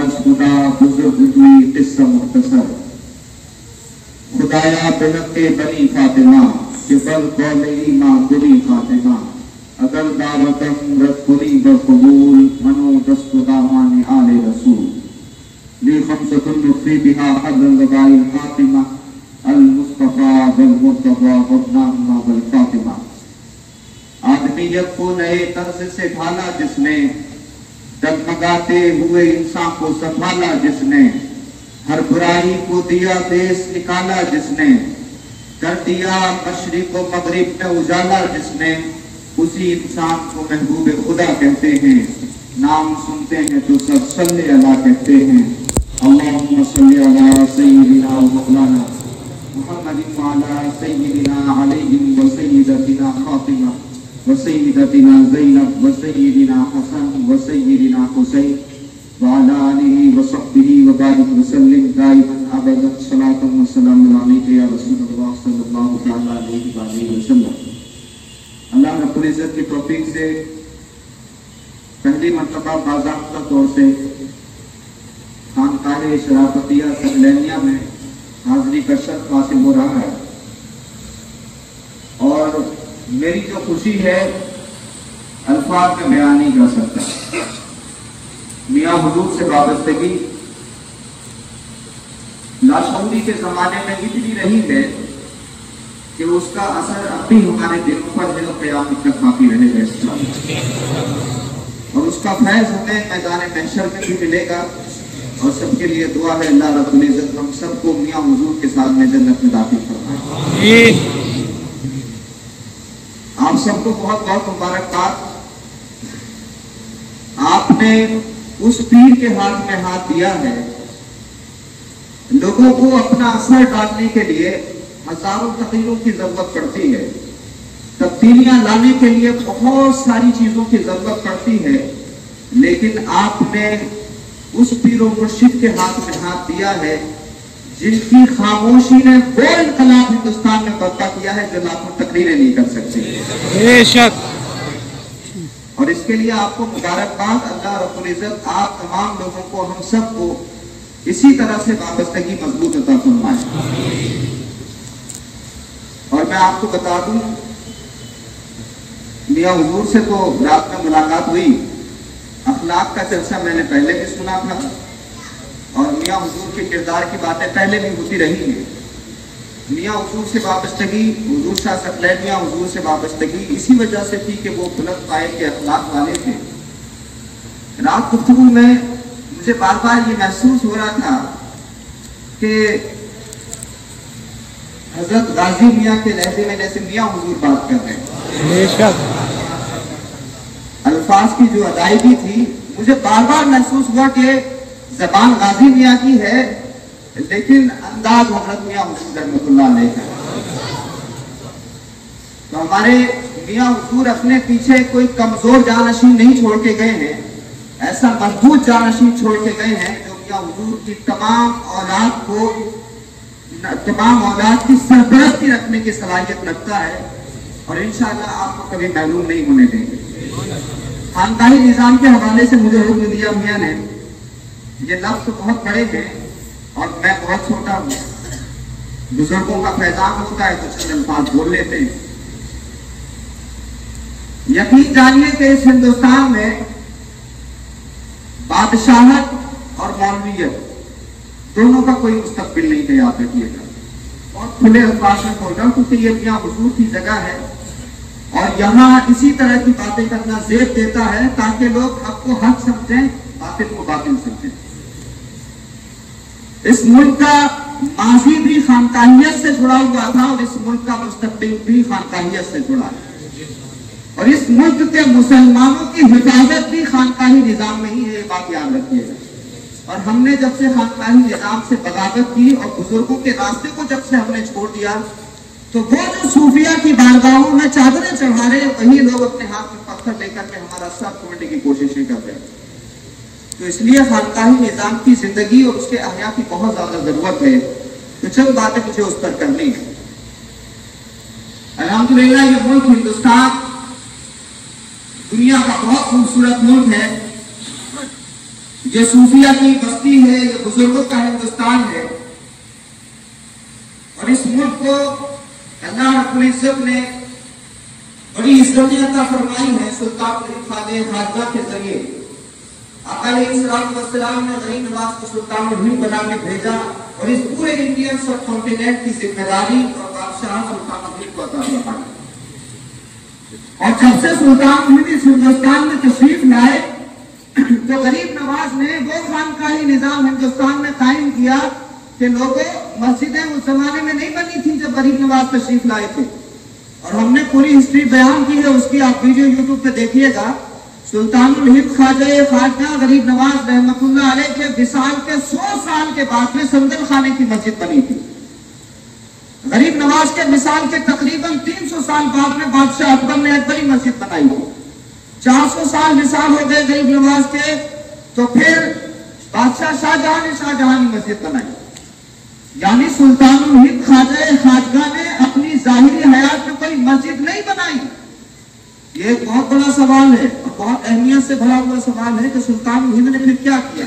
बाज खुदा बुजुर्ग हुई किस्सा मुख्तसर खुदाया बिलके बनी फातिमा कि बल कौली माँ बुरी फातिमा अगर दावतम रसपुरी बकबूल मनो दस्तुदामान आले रसूल ली खमसतुन नुफ़ी बिहा हदल लगाई फातिमा अल मुस्तफा बल मुर्तबा वबनाहुमा बल फातिमा। आदमियत को नए तर्ज से ढाला जिसने, डगमगाते हुए इंसान को संभाला जिसने, हर बुराई को दिया देश निकाला जिसने, कर दिया मशरिक व मगरिब में उजाला जिसने, उसी इंसान को महबूब खुदा कहते हैं। नाम सुनते हैं तो सब सल्ले अला कहते हैं। अल्लाहुम्मा सल्ली अला सय्यिदिना व मौलाना मुहम्मदिन व अला सय्यिदिना अलैहि व सय्यिदतिना फातिमा व सय्यिदतिना ज़ैनब व सय्यिदिना हसन व सय्यिदिना हुसैन व अला आलिहि व सहबिहि व बारिक व सल्लिम दाइमन अबदन सलातन व सलामुन अलैका या रसूलल्लाह सल्लल्लाहु तआला अलैहि वसल्लम। अल्लाह रब्बुल इज्जत की तौफीक से पहली मर्तबा बाज़ाब्ता तौर से खानकाह शराफतिया सहलैनिया में हाज़िरी का शर्फ हासिल हो रहा है और मेरी जो खुशी है अल्फाज में बयान नहीं कर सकता। मियाँ हुजूर से वाबस्तगी लाशौरी के ज़माने में इतनी रही है कि उसका असर अब भी हमारे दिलों पर है और क़यामत तक बाकी रहेगा। और उसका फैज़ हमें मैदान महशर में भी मिलेगा और सबके लिए दुआ है अल्लाह रब्बुल इज़्ज़त हम सबको मियाँ हुजूर के साथ में जन्नत में दाखिल फरमाए। आप सबको बहुत बहुत मुबारकबाद। आपने उस पीर के हाथ में हाथ दिया है। लोगों को अपना असर डालने के लिए हजारों तकरीरों की जरूरत पड़ती है, तब्दीलियां लाने के लिए बहुत सारी चीजों की जरूरत पड़ती है, लेकिन आपने उस पीरो मुर्शिद के हाथ में हाथ दिया है जिनकी खामोशी ने वो इनकलाब हिंदुस्तान में बर्पा किया है जो लाखों तकरीरें नहीं कर सकते। बेशक। और इसके लिए आपको मुबारकबाद। अल्लाह रब्बुल इज्जत आप तमाम लोगों को, हम सबको इसी तरह से वाबस्तगी मजबूत अता फरमाए। और मैं आपको बता दूं, मियाँ हुजूर से तो रात में मुलाकात हुई, अखलाक का चर्चा मैंने पहले भी सुना था और मियाँ हुजूर के किरदार की बातें पहले भी होती रही हैं। मियाँ हुजूर से वाबस्तगी, हुजूर शाह सकलैन मियाँ हुजूर से वाबस्तगी इसी वजह से थी कि वो बुलंद पाए के अखलाक वाले थे। रात गुफ्तगू में मुझे बार बार ये महसूस हो रहा था कि हजरत गाजी मियाँ के लहजे में जैसे मियाँ हुजूर बात कर रहे हैं। अल्फाज की जो अदायगी थी, मुझे बार बार महसूस हुआ कि ज़बान गाजी मियाँ की है लेकिन अंदाज हजरत मियाँ हुजूर रहमतुल्लाह अलैह का। तो हमारे मियाँ हुजूर अपने पीछे कोई कमजोर जानशीन नहीं छोड़ के गए हैं, ऐसा मजबूत जानशीन छोड़ के गए हैं जो मियाँ हुजूर की तमाम औलाद की सरपरस्ती रखने की सलाहियत रखता है और इंशाअल्लाह आपको कभी महरूम नहीं होने देंगे। खानदानी निजाम के हवाले से मुझे हुक्म दिया मियाँ ने, ये लफ्ज़ बहुत बड़े हैं और मैं बहुत छोटा हूँ, बुजुर्गों का फैजान होता है तो चंद अल्फाज बोल लेते हैं। यकीन जानिए कि इस हिंदुस्तान में बादशाहत और मौलवियत दोनों का कोई मुस्तकबिल नहीं है। याद रखिएगा, बहुत खुले अल्फाज में बोल रहा हूं क्योंकि ये मियाँ हुजूर की जगह है और यहाँ इसी तरह की बातें करना ज़ेब देता है ताकि लोग हक को हक समझें, बातिल को बातिल समझें। इस मुल्क का माजी भी खानकाहियत से जुड़ा हुआ था और इस मुल्क का मुस्तकबिल भी खानकाहियत से जुड़ा है और इस मुल्क के मुसलमानों की हिफाजत भी खानकाही निजाम में ही है, ये बात याद रखिएगा। और हमने जब से खानकाही निजाम से बगावत की और बुजुर्गों के रास्ते को जब से हमने छोड़ दिया तो वो जो सूफिया की बारगाहों में चादरें चढ़ा रहे वही लोग अपने हाथ में पत्थर लेकर के हमारा सर तोड़ने की कोशिशें कर रहे हैं। तो इसलिए खानकाही निजाम की जिंदगी और उसके अहया की बहुत ज्यादा जरूरत है। तो चंद बातें मुझे उस पर करनी है। अल्हम्दुलिल्लाह ये मुल्क हिंदुस्तान दुनिया का बहुत खूबसूरत मुल्क है یہ صوفیہ کی بستی ہے، یہ بزرگوں کا ہندوستان ہے، اور اس ملک کو اللہ رب العزت نے بڑی عزتیں عطا فرمائی ہے سلطان غریب خواجہ خواجہ کے ذریعے۔ آقا علیہ الصلوۃ والسلام نے غریب نواز کو سلطان الہند بنا کے بھیجا، اور اس پورے انڈین سب کانٹیننٹ کی ذمہ داری اور بادشاہ سلطان الہند کو عطا فرمائی۔ اور جب سے سلطان الہند اس ہندوستان میں تشریف لائے تو غریب نواز نے وہ خانقاہی نظام ہندوستان میں قائم کیا کہ لوگوں مسجدیں اس زمانے میں نہیں بنی تھیں جب غریب نواز تشریف لائے تھے، اور ہم نے پوری ہسٹری بیان کی ہے، اس کی آپ ویڈیو یوٹیوب پہ دیکھیے گا۔ سلطان الہند خواجہ خواجہ غریب نواز رحمۃ اللہ علیہ کے وصال کے 100 سال کے بعد میں سندل خانے کی مسجد بنی تھی۔ غریب نواز کے وصال کے تقریباً 300 سال بعد میں بادشاہ اکبر نے ایک بڑی مسجد بنائی تھی۔ 400 سال وصال ہو گئے غریب نواز کے، تو پھر بادشاہ شاہجہاں نے شاہجہانی مسجد بنائی۔ یعنی سلطان الہند خواجہ خواجہ نے اپنی ظاہری حیات میں کوئی مسجد نہیں بنائی۔ یہ ایک بہت بڑا سوال ہے اور بہت اہمیت سے بھرا ہوا سوال ہے کہ سلطان الہند نے پھر کیا کیا۔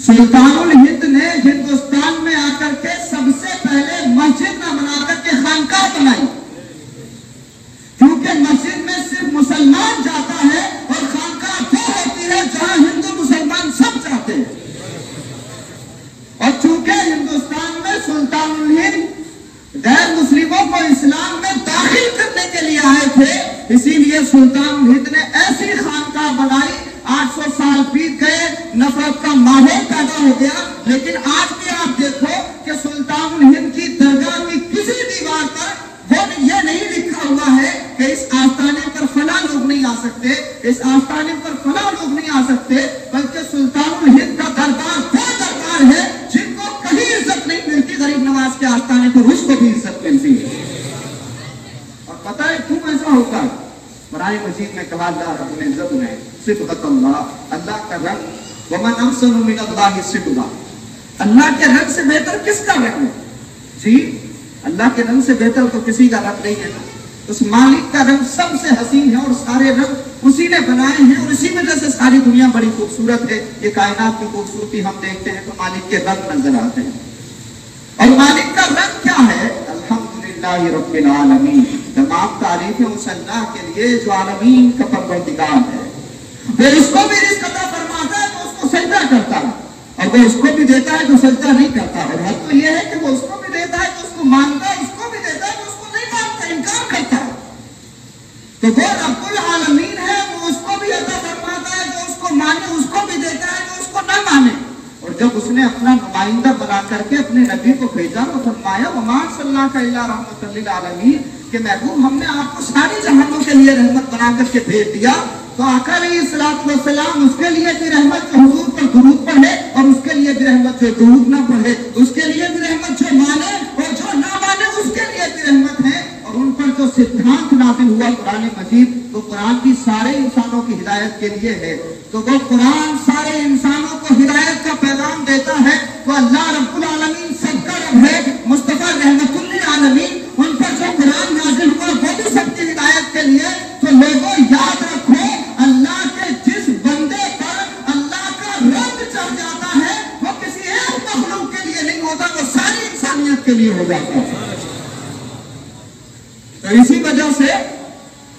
سلطان الہند نے ہندوستان میں آ کر کے سب سے پہلے مسجد نہ بنا کر کے خانقاہ بنائی، کیونکہ مسجد میں صرف مسلمان جاتا ہے اور خانقاہ وہ ہوتی ہے جہاں ہندو مسلمان سب جاتے ہیں۔ اور چونکہ ہندوستان میں سلطان الہند غیر مسلموں کو اسلام میں داخل کرنے کے لیے آئے تھے، اسی لیے سلطان الہند نے ایسی خانقاہ بنائی۔ 800 سال بیت گئے، نفرت کا ماحول پیدا ہو گیا، لیکن آج بھی آپ دیکھو کہ سلطان الہند کی درگاہ کی کسی دیوار پر وہ یہ نہیں لکھا ہوا ہے کہ اس آستانے پر فلاں لوگ نہیں آ سکتے، اس آستانے پر فلاں لوگ نہیں آ سکتے، بلکہ سلطان الہند کا دربار وہ دربار ہے جن کو کہیں عزت نہیں ملتی، غریب نواز کے آستانے پر اس کو بھی عزت ملتی ہے۔ اور پتہ ہے کیوں ایسا ہوتا ہے؟ قرآن مجید میں کہا اللہ رب العزت نے صبغۃ اللہ، اللہ کا رنگ، ومن احسن من اللہ صبغہ، اللہ کے رنگ سے بہتر کس کا رنگ ہے؟ جی اللہ کے رنگ سے بہتر تو کسی کا رنگ نہیں ہے نا۔ اس مالک کا رنگ سب سے حسین ہے اور سارے رنگ اسی نے بنائے ہیں، اور اسی وجہ سے ساری دنیا بڑی خوبصورت ہے۔ یہ کائنات کی خوبصورتی ہم دیکھتے ہیں تو مالک کے رنگ نظر آتے ہیں، اور مالک کا رنگ کیا ہے؟ الحمدللہ رب العالمین، تمام تعریفیں اس اللہ کے لیے جو عالمین کا پروردگار ہے۔ پھر اس کو بھی رزق عطا فرماتا ہے تو اس کو سجدہ کرتا ہے، اور وہ اس کو بھی دیتا ہے تو سجدہ نہیں کرتا، اور حد تو یہ ہے کہ وہ اس کو بھی دیتا ہے تو اس کو مانتا ہے، اس کو بھی دیتا ہے تو اس کو نہیں مانتا، انکار کرتا ہے۔ تو وہ رب العالمین ہے، وہ اس کو بھی عطا فرماتا ہے جو اس کو مانے، اس کو بھی دیتا ہے جو اس کو نہ مانے۔ اور جب اس نے اپنا نمائندہ بنا کر کے اپنے نبی کو بھیجا تو فرمایا وما ارسلناک الا رحمۃ للعالمین، کہ محبوب ہم نے آپ کو ساری جہانوں کے لیے رحمت بنا کر کے بھیج دیا۔ تو آقا علیہ الصلوۃ والسلام اس کے لیے بھی رحمت جو حضور پر درود پڑھے، اور اس کے لیے بھی رحمت جو درود نہ پڑھے، اس کے لیے بھی رحمت جو مانے اور جو نہ مانے اس کے لیے بھی رحمت ہے۔ اور ان پر جو سدھانت نازل ہوا قرآن مجید، وہ قرآن کی سارے انسانوں کی ہدایت کے لیے ہے۔ تو وہ قرآن سارے انسانوں کو ہدایت کا پیغام دیتا ہے، تو اللہ رب العالمین سب کا رب ہے، مصطفیٰ رحمت للعالمین، ان پر جو قرآن نازل ہوا وہ بھی سب کی ہدایت کے لیے۔ تو لوگوں یاد رکھو، اللہ کے جس بندے پر اللہ کا رنگ چڑھ جاتا ہے وہ کسی ایک مخلوق کے لیے نہیں ہوتا، وہ ساری انسانیت کے لیے ہو جاتا ہے۔ تو اسی وجہ سے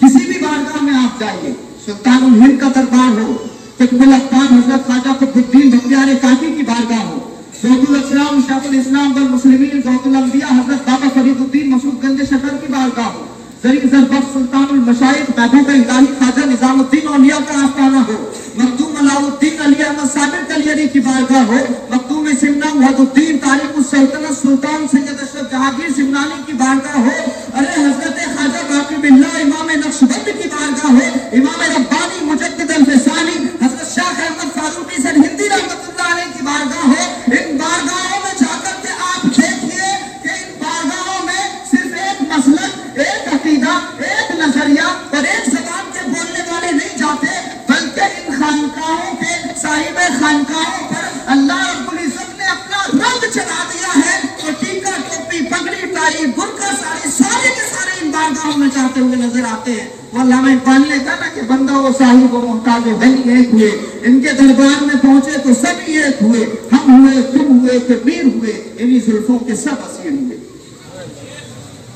کسی بھی بارگاہ میں آپ جائیے، سلطان الہند کا دربار ہو، قطب الاقطاب حضرت خواجہ قطب الدین بختیار کاکی کی بارگاہ ہو، غوث الاسلام شیخ الاسلام والمسلمین غوث الانبیاء حضرت بابا فرید الدین مسعود گنج شکر کی بارگاہ ہو، زربخش سلطان المشائخ محبوب الہی خواجہ نظام الدین اولیاء کا آستانہ ہو، مخدوم علاء الدین علی احمد صابر کلیری کی بارگاہ ہو، مخدوم سمنا وحد الدین تاریخ السلطنت سلطان سید اشرف جہانگیر سمنانی کی بارگاہ ہو، ارے حضرت خواجہ باقی باللہ امام نقشبند کی بارگاہ ہو، امام ربانی مجدد الفسانی حضرت شیخ احمد فاروقی سرہندی رحمۃ اللہ علیہ کی بارگاہ ہو۔ ان بارگاہوں میں جا کر کے آپ دیکھیے کہ ان بارگاہوں میں صرف ایک مسلک، ایک عقیدہ، ایک نظریہ اور ایک زبان کے بولنے والے نہیں جاتے، بلکہ ان خانقاہوں کے صاحب خانقاہوں پر اللہ رب العزت نے اپنا رنگ چلا دیا ہے، اور ٹیکا ٹوپی پگڑی ٹائی برقع ساری سارے کے سارے ان بارگاہوں میں جاتے ہوئے نظر آتے ہیں۔ وہ علامہ اقبال نے کہا نا کہ بندہ وہ صاحب و محتاج و غنی ایک ہوئے، ان کے دربار میں پہنچے تو سب ہی ایک ہوئے، ہم ہوئے، تم ہوئے، کبیر ہوئے، انہی زلفوں کے سب اسیر ہوئے۔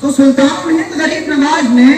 تو سلطان الہند غریب نواز نے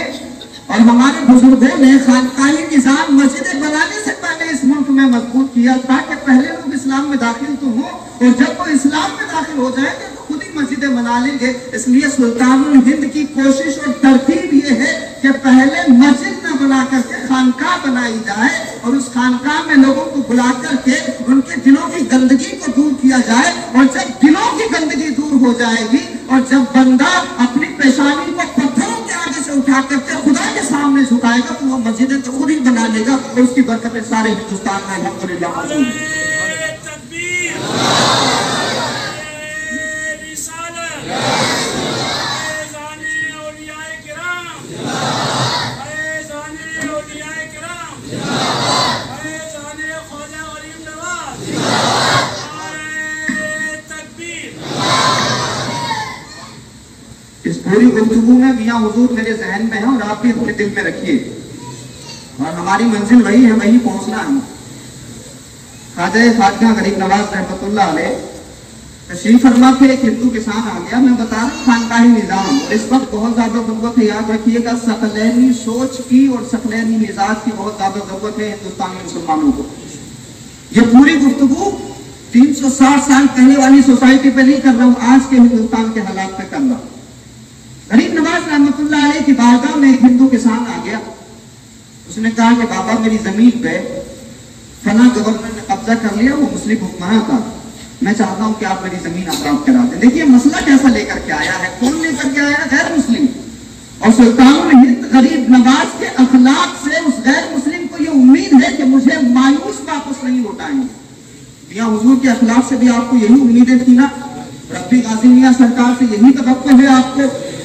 اور ہمارے بزرگوں نے خانقاہی نظام مسجدیں بنانے سے پہلے اس ملک میں مضبوط کیا تھا کہ پہلے لوگ اسلام میں داخل تو ہوں، اور جب وہ اسلام میں داخل ہو جائیں گے تو خود ہی مسجدیں بنا لیں گے۔ اس لیے سلطان الہند کی کوشش اور ترتیب یہ ہے کہ پہلے مسجد نہ بنا کر کے خانقاہ بنائی جائے، اور اس خانقاہ میں لوگوں کو بلا کر کے ان کے دلوں کی گندگی کو دور کیا جائے، اور جب دلوں کی گندگی دور ہو جائے گی اور جب بندہ اپنی پیشانی کو پتھروں کے آگے سے اٹھا کر کے خدا کے سامنے جھکائے گا تو وہ مسجدیں تو خود ہی بنا لے گا، اور اس کی برکتیں سارے ہندوستان میں الحمدللہ موجود ہیں۔ اس پوری گفتگو میں میاں حضور میرے ذہن میں ہے اور آپ بھی اپنے دل میں رکھیے، اور ہماری منزل وہی ہے، وہی پہنچنا ہے۔ خواجہ خواجہ غریب نواز رحمۃ اللہ علیہ تشریف فرما کے ایک ہندو کسان آ گیا، میں بتا رہا ہوں خانقاہی نظام، اور اس وقت بہت زیادہ ضرورت ہے، یاد رکھیے گا، ثقلینی سوچ کی اور ثقلینی مزاج کی بہت زیادہ ضرورت ہے ہندوستانی مسلمانوں کو۔ یہ پوری گفتگو 360 سال پہلے والی سوسائٹی پہ نہیں کر رہا ہوں، آج کے ہندوستان کے حالات پہ کر رہا ہوں۔ غریب نواز رحمۃ اللہ علیہ کی بارگاہ میں ایک ہندو کسان آ گیا، اس نے کہا کہ بابا میری زمین پہ فلاں گورنر نے قبضہ کر لیا، وہ مسلم حکمراں تھا، میں چاہتا ہوں کہ آپ میری زمین آزاد کرا دیں۔ دیکھیے مسئلہ کیسا لے کر کے آیا ہے، کون لے کر کے آیا ہے؟ غیر مسلم۔ اور سلطان الہند غریب نواز کے اخلاق سے اس غیر مسلم کو یہ امید ہے کہ مجھے مایوس واپس نہیں لوٹائیں گے۔ میاں حضور کے اخلاق سے بھی آپ کو یہی امیدیں تھی نا، ربی قاسم میاں سرکار سے یہی توقع ہے آپ کو۔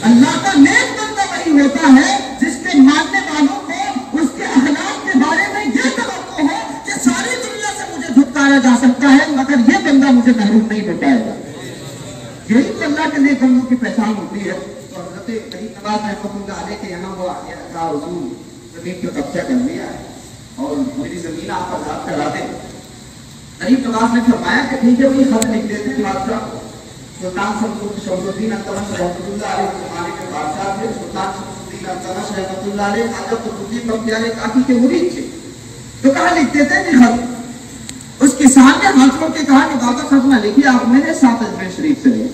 اللہ کا نیک بندہ وہی ہوتا ہے جس کے ماننے والوں کو اس کے اخلاق کے بارے میں یہ توقع ہو کہ ساری دنیا سے مجھے دھتکارا جا سکتا ہے مگر یہ بندہ مجھے محروم نہیں لوٹائے گا۔ یہی تو اللہ کے نیک بندوں کی پہچان ہوتی ہے۔ تو حضرت غریب نواز رحمۃ اللہ علیہ کے یہاں وہ آگے رکھا، حضور زمین کو قبضہ کر لیا اور میری زمین آپ آزاد کرا دیں۔ غریب نواز نے فرمایا کہ ٹھیک ہے وہی خط لکھ دیتے کہ بادشاہ سلطان شمس الدین التمش رحمۃ اللہ علیہ زمانے کے بادشاہ تھے، سلطان شمس الدین التمش رحمۃ اللہ علیہ خواجہ قطب الدین بختیار کاکی کے مرید تھے، تو کہا لکھ دیتے کہ خط۔ اس کسان نے ہاتھ چھوڑ کے کہا کہ بابا خط نہ لکھیے، آپ میرے ساتھ اجمیر شریف سے لیں۔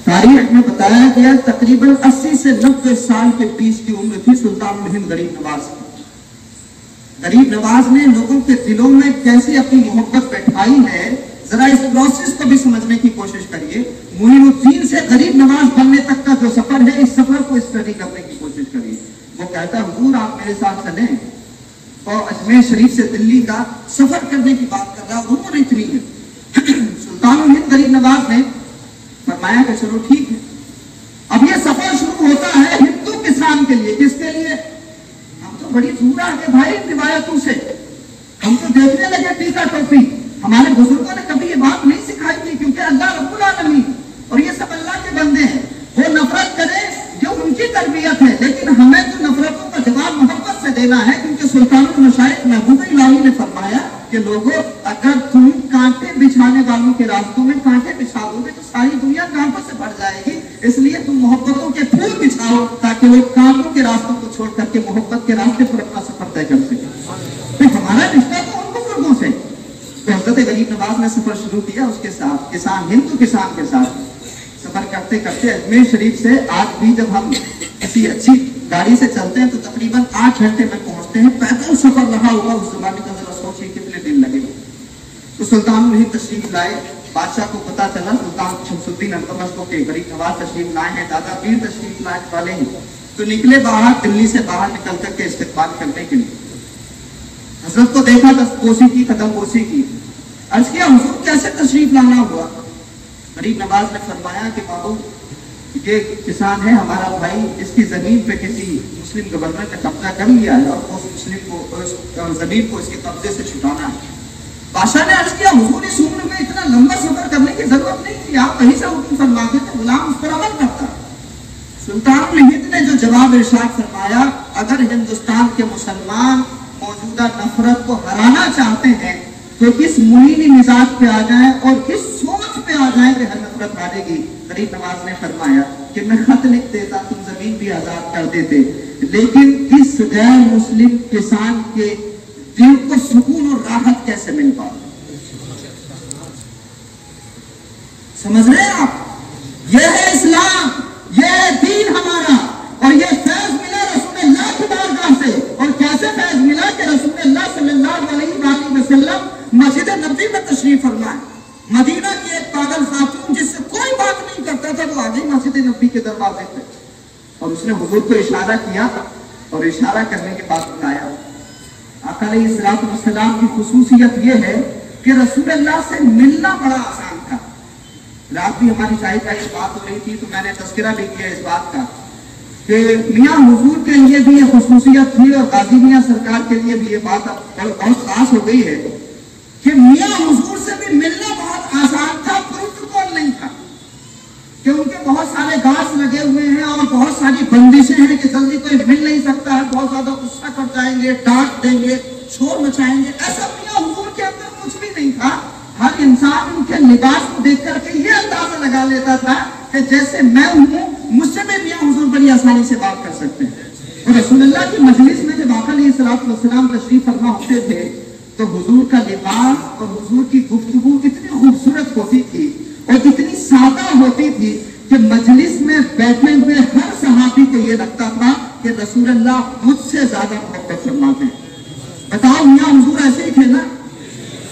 تاریخ میں بتایا گیا تقریباً 80 سے 90 سال کے بیچ کی عمر تھی سلطان الہند غریب نواز کی۔ غریب نواز نے لوگوں کے دلوں میں کیسے اپنی محبت بیٹھائی ہے، ذرا اس پروسیس کو بھی سمجھنے کی کوشش کریے۔ معین الدین سے غریب نواز بننے تک کا جو سفر ہے، اس سفر کو اسٹڈی کرنے کی کوشش کریے۔ وہ کہتا ہے حضور آپ میرے ساتھ چلیں، اور اجمیر شریف سے دلی کا سفر کرنے کی بات کر رہا، عمر اتنی ہے۔ سلطان الہند غریب نواز نے فرمایا کہ چلو ٹھیک ہے۔ اب یہ سفر شروع ہوتا ہے ہندو کسان کے لیے، کس کے لیے؟ ہم تو بڑی دور آ گئے بھائی روایتوں سے، ہم تو دیکھنے لگے ٹیکا ٹوپی۔ ہمارے بزرگوں نے کبھی یہ بات نہیں سکھائی تھی، کیونکہ اللہ رب العالمین اور یہ سب اللہ کے بندے ہیں، وہ نفرت کرے جو ان کی تربیت ہے، لیکن ہمیں تو نفرتوں کا جواب محبت سے دینا ہے، کیونکہ سلطان المشائخ محبوب الہی نے فرمایا کہ لوگوں اگر تم کانٹے بچھانے والوں کے راستوں میں کانٹے بچھا دو گے تو ساری دنیا کانٹوں سے بھر جائے گی، اس لیے تم محبتوں کے پھول بچھاؤ تاکہ وہ کانٹوں کے راستوں کو چھوڑ کر کے محبت کے راستے پر اپنا سفر طے کر سکے۔ تو ہمارا رشتہ تو ان بزرگوں سے۔ تو حضرت غریب نواز نے سفر شروع کیا اس کے ساتھ، کسان ہندو کسان کے ساتھ سفر کرتے کرتے اجمیر شریف سے آج بھی جب ہم کسی اچھی گاڑی سے چلتے ہیں تو تقریباً 8 گھنٹے میں پہنچتے ہیں۔ پیدل سفر رہا ہوگا اس زمانے کا، ذرا سوچیے کتنے دن لگے گا۔ تو سلطان الہند تشریف لائے، بادشاہ کو پتا چلا سلطان شمس الدین التمش کو کہ غریب نواز تشریف لائے ہیں، دادا پیر تشریف لائے والے ہیں، تو نکلے باہر، دلی سے باہر نکل کر کے استقبال کرنے کے لیے۔ حضرت کو دیکھا دست بوسی کی، قدم بوسی کی، عرض کیا حضور کیسے تشریف لانا ہوا؟ غریب نواز نے فرمایا کہ بابو یہ کسان ہے ہمارا بھائی، اس کی زمین پہ کسی مسلم گورنر نے قبضہ کر لیا ہے اور اس مسلم کو اس زمین کو اس کے قبضے سے چھٹانا ہے۔ بادشاہ نے عرض کیا حضور اس عمر میں اتنا لمبا سفر کرنے کی ضرورت نہیں تھی، آپ کہیں سے حکم فرما دیتے، غلام اس پر عمل کرتا۔ سلطان الہند نے جو جواب ارشاد فرمایا اگر ہندوستان کے مسلمان موجودہ نفرت کو ہرانا چاہتے ہیں تو اس منینی مزاج پہ آ جائیں اور اس سوچ پہ آ جائیں کہ ہر نفرت ہارے گی. غریب نواز نے فرمایا کہ میں خط لکھ دیتا تم زمین بھی آزاد کر دیتے، لیکن اس غیر مسلم کسان کے دل کو سکون اور راحت کیسے مل پاؤ؟ سمجھ رہے ہیں آپ؟ یہ ہے اسلام، یہ ہے دین ہمارا، اور یہ فیض ملا رسول اللہ کی بارگاہ سے. اور کیسے فیض ملا کہ رسول اللہ صلی اللہ علیہ وآلہ وسلم مسجد نبوی میں تشریف فرمائے. مدینہ کی ایک پاگل خاتون جس سے کوئی بات نہیں کرتا تھا وہ آ گئی مسجد نبوی کے دروازے پہ، اور اس نے حضور کو اشارہ کیا اور اشارہ کرنے کے بعد بتایا. آقا علیہ الصلوۃ والسلام کی خصوصیت یہ ہے کہ رسول اللہ سے ملنا بڑا آسان تھا. رات بھی ہماری شاہد کا اس بات ہو رہی تھی تو میں نے تذکرہ بھی کیا اس بات کا کہ میاں حضور کے لیے بھی یہ خصوصیت تھی اور غازی میاں سرکار کے لیے بھی یہ بات اب بہت خاص ہو گئی ہے کہ میاں حضور سے بھی ملنا بہت آسان تھا، پروٹوکول نہیں تھا کہ ان کے بہت سارے گاس لگے ہوئے ہیں اور بہت ساری بندشیں ہیں کہ جلدی کوئی مل نہیں سکتا ہے، بہت زیادہ غصہ کر جائیں گے، ڈانٹ دیں گے، شور مچائیں گے. ایسا میاں حضور کے اندر کچھ بھی نہیں تھا. ہر انسان ان کے لباس کو دیکھ کر کے یہ اندازہ لگا لیتا تھا کہ جیسے میں ہوں مجھ سے بھی میاں حضور بڑی آسانی سے بات کر سکتے ہیں. اور رسول اللہ کی مجلس میں جب آقا علیہ الصلوۃ والسلام تشریف فرما ہوتے تھے تو حضور کا لباس اور حضور کی گفتگو اتنی خوبصورت ہوتی تھی اور اتنی سادہ ہوتی تھی کہ مجلس میں بیٹھے ہوئے ہر صحابی کو یہ لگتا تھا کہ رسول اللہ مجھ سے زیادہ محبت فرماتے ہیں. بتاؤ میاں حضور ایسے ہی تھے نا؟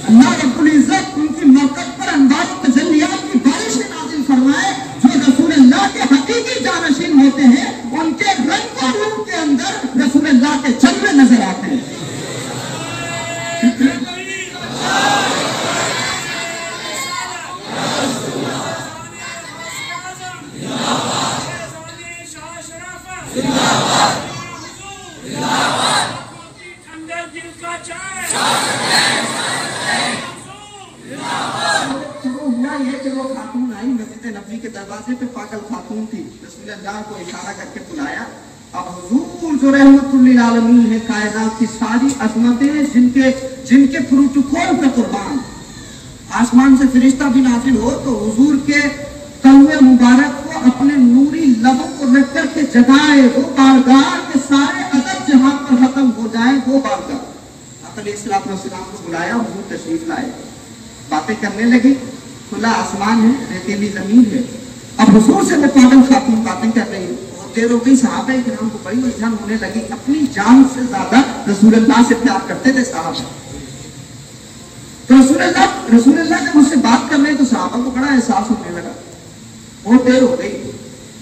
اللہ رب العزت ان کی موقف پر انوار و تجلیات کی بارشیں نازل فرمائے. جو رسول اللہ کے حقیقی جانشین ہوتے ہیں ان کے رنگ و روپ کے اندر رسول اللہ کے جلوے نظر آتے ہیں. وہ خاتون آئی مسجد نبوی کے دروازے پہ، پاگل خاتون تھی. رسول اللہ کو اشارہ کر کے بلایا. اب حضور جو رحمت للعالمین ہے، کائنات کی ساری عظمتیں جن کے پروٹوکول پہ قربان، آسمان سے فرشتہ بھی نازل ہو تو حضور کے تلوے مبارک کو اپنے نوری لبوں کو رکھ کر کے جگائے وہ بارگاہ کے سارے ادب جہاں پر ختم ہو جائے وہ بارگاہ. آقا علیہ الصلوۃ والسلام کو بلایا، حضور تشریف لائے، باتیں کرنے لگی. کھلا آسمان ہے، ریتیلی زمین ہے. اب حضور سے وہ پاگل خاتون باتیں کر رہی ہے. بہت دیر ہو گئی، صحابہ کرام کو بڑی الجھن ہونے لگی. اپنی جان سے زیادہ رسول اللہ سے پیار کرتے تھے صحابہ. تو رسول اللہ جب مجھ سے بات کر رہے تو صحابہ کو بڑا احساس ہونے لگا. بہت دیر ہو گئی،